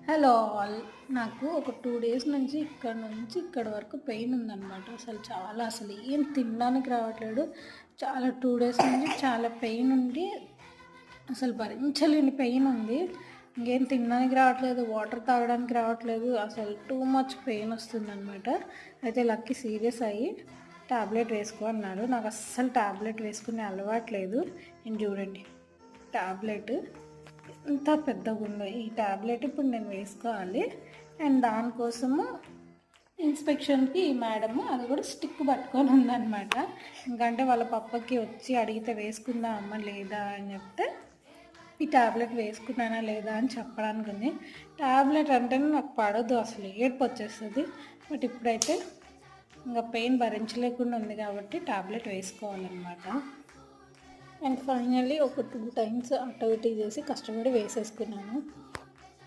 Hello all. నాకు ఒక 2 days నుంచి ఇక్కడ వరకు పెయిన్ ఉందనమాట. అసలు ఏం తినడానికి రావట్లేదు. 2 డేస్ నుంచి చాలా పెయిన్ ఉండి అసలు భరించలేని పెయిన్ ఉంది. ఇంకేం తినడానికి రావట్లేదు, వాటర్ తాగడానికి రావట్లేదు. అసలు టూ మచ్ పెయిన్ వస్తుందనమాట. అయితే లక్కీ సీరియస్ అయ్యి టాబ్లెట్ వేసుకో అన్నాడు. నాకు అస్సలు టాబ్లెట్ వేసుకునే అలవాట్లేదు. నేను చూడండి, టాబ్లెట్ ఇంత పెద్దగా ఉంది. ఈ టాబ్లెట్ ఇప్పుడు నేను వేసుకోవాలి. అండ్ దానికోసము ఇన్స్పెక్షన్కి ఈ మేడము అది కూడా స్టిక్ పట్టుకొని ఉందన్నమాట. ఎందుకంటే వాళ్ళ పప్పకి వచ్చి అడిగితే వేసుకుందా అమ్మ లేదా అని చెప్తే ఈ టాబ్లెట్ వేసుకున్నానా లేదా అని చెప్పడానికి ఉంది. టాబ్లెట్ అంటేనే నాకు పడదు, అసలు ఏడుపు వచ్చేస్తుంది. బట్ ఇప్పుడైతే ఇంకా పెయిన్ భరించలేకుండా ఉంది కాబట్టి టాబ్లెట్ వేసుకోవాలన్నమాట. అండ్ ఫైనల్లీ ఒక 2 టైమ్స్ అటు ఇటు చేసి కష్టపడి వేసేసుకున్నాను.